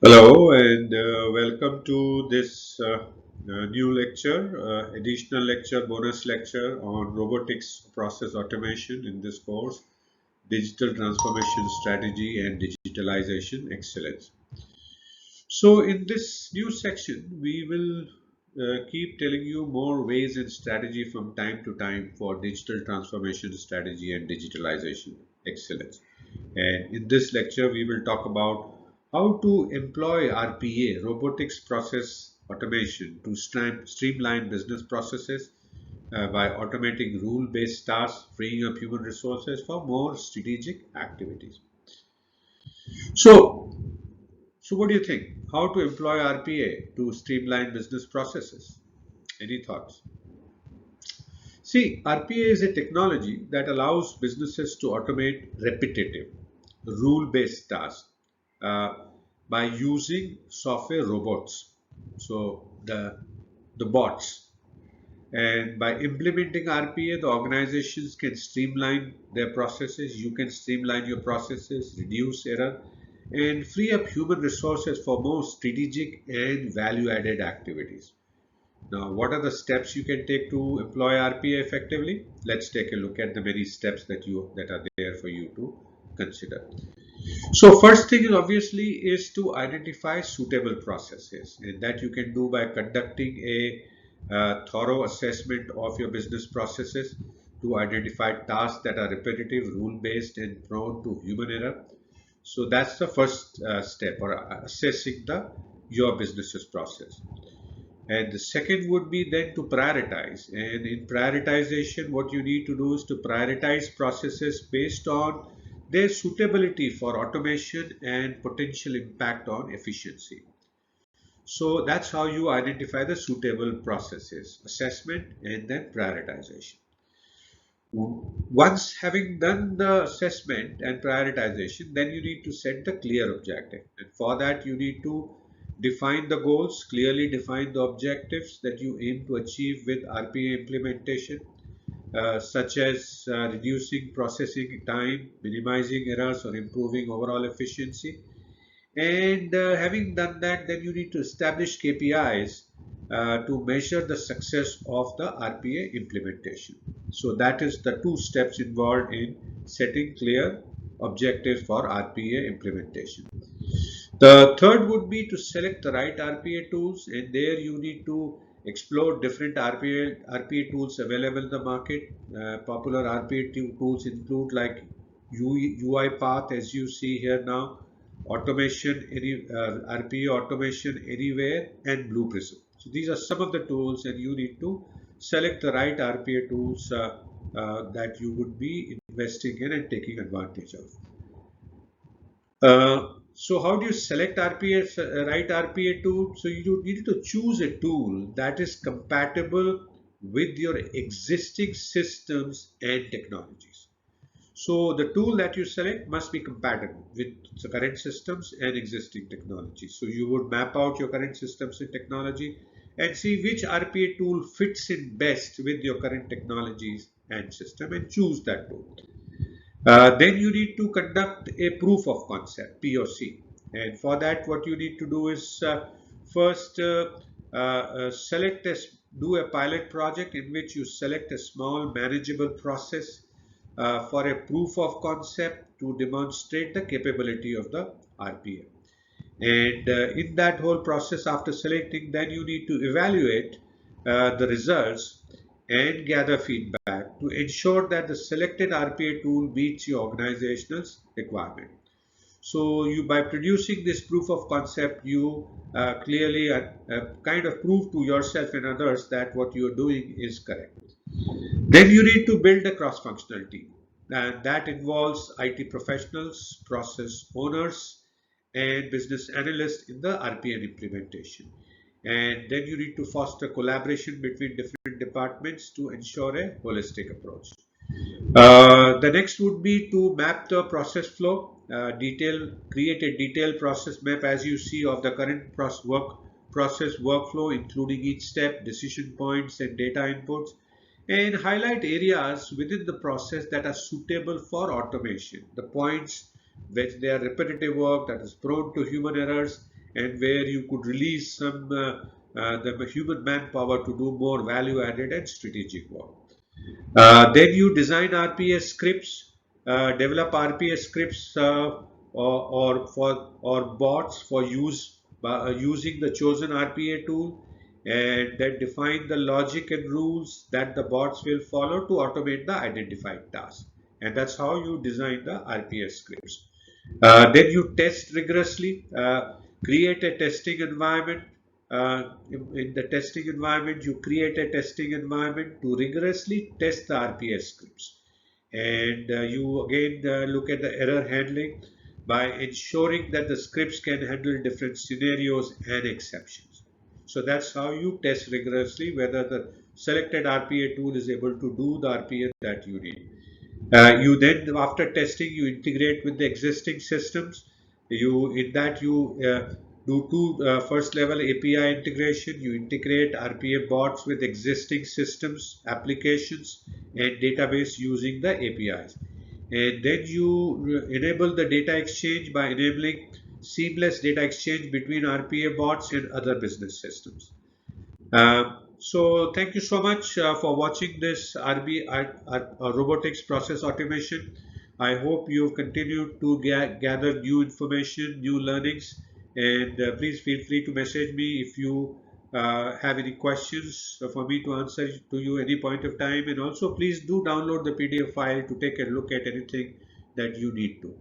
Hello and welcome to this new lecture, additional lecture, bonus lecture on robotics process automation in this course, digital transformation strategy and digitalization excellence. So in this new section, we will keep telling you more ways and strategy from time to time for digital transformation strategy and digitalization excellence. And in this lecture, we will talk about how to employ RPA, robotics process automation, to streamline business processes by automating rule-based tasks, freeing up human resources for more strategic activities. So, so what do you think? How to employ RPA to streamline business processes? Any thoughts? See, RPA is a technology that allows businesses to automate repetitive, rule-based tasks uh, by using software robots. So the bots, and by implementing RPA, the organizations can streamline their processes. You can streamline your processes, reduce error, and free up human resources for more strategic and value-added activities. Now, what are the steps you can take to employ RPA effectively? Let's take a look at the many steps that are there for you to consider. So, first thing obviously is to identify suitable processes, and that you can do by conducting a thorough assessment of your business processes to identify tasks that are repetitive, rule-based, and prone to human error. So that's the first step, or assessing the your business's process. And the second would be then to prioritize. And in prioritization, what you need to do is to prioritize processes based on their suitability for automation and potential impact on efficiency. So that's how you identify the suitable processes, assessment and then prioritization. Once having done the assessment and prioritization, then you need to set the clear objective. And for that, you need to define the goals, clearly define the objectives that you aim to achieve with RPA implementation, such as reducing processing time, minimizing errors, or improving overall efficiency. And having done that, then you need to establish KPIs to measure the success of the RPA implementation. So that is the two steps involved in setting clear objectives for RPA implementation. The third would be to select the right RPA tools, and there you need to explore different RPA tools available in the market. Popular RPA tools include like UiPath, as you see here now, RPA automation anywhere, and Blue Prism. So these are some of the tools, and you need to select the right RPA tools that you would be investing in and taking advantage of. So how do you select RPA, right RPA tool? So you need to choose a tool that is compatible with your existing systems and technologies. So the tool that you select must be compatible with the current systems and existing technologies. So you would map out your current systems and technology and see which RPA tool fits in best with your current technologies and system and choose that tool. Then you need to conduct a proof of concept, POC. And for that, what you need to do is first select do a pilot project in which you select a small manageable process for a proof of concept to demonstrate the capability of the RPA. And in that whole process, after selecting, then you need to evaluate the results and gather feedback to ensure that the selected RPA tool meets your organizational requirement. So you, by producing this proof of concept, you clearly kind of prove to yourself and others that what you are doing is correct. Then you need to build a cross-functional team, and that involves IT professionals, process owners, and business analysts in the RPN implementation. And then you need to foster collaboration between different departments to ensure a holistic approach. The next would be to map the process flow, create a detailed process map as you see of the current process workflow, including each step, decision points, and data inputs, and highlight areas within the process that are suitable for automation. The points which they are repetitive work that is prone to human errors, and where you could release the human manpower to do more value added and strategic work. Then you design RPA scripts, develop RPA scripts or bots for use by using the chosen RPA tool, and then define the logic and rules that the bots will follow to automate the identified task. And that's how you design the RPA scripts. Then you test rigorously, create a testing environment. In the testing environment, you create a testing environment to rigorously test the RPS scripts. And you again look at the error handling by ensuring that the scripts can handle different scenarios and exceptions. So that's how you test rigorously whether the selected RPA tool is able to do the RPA that you need. You then, after testing, you integrate with the existing systems. You do two first level API integration. You integrate RPA bots with existing systems, applications, and database using the APIs. And then you enable the data exchange by enabling seamless data exchange between RPA bots and other business systems. So thank you so much for watching this robotics process automation. I hope you've continued to gather new information, new learnings, and please feel free to message me if you have any questions for me to answer to you any point of time. And also please do download the PDF file to take a look at anything that you need to.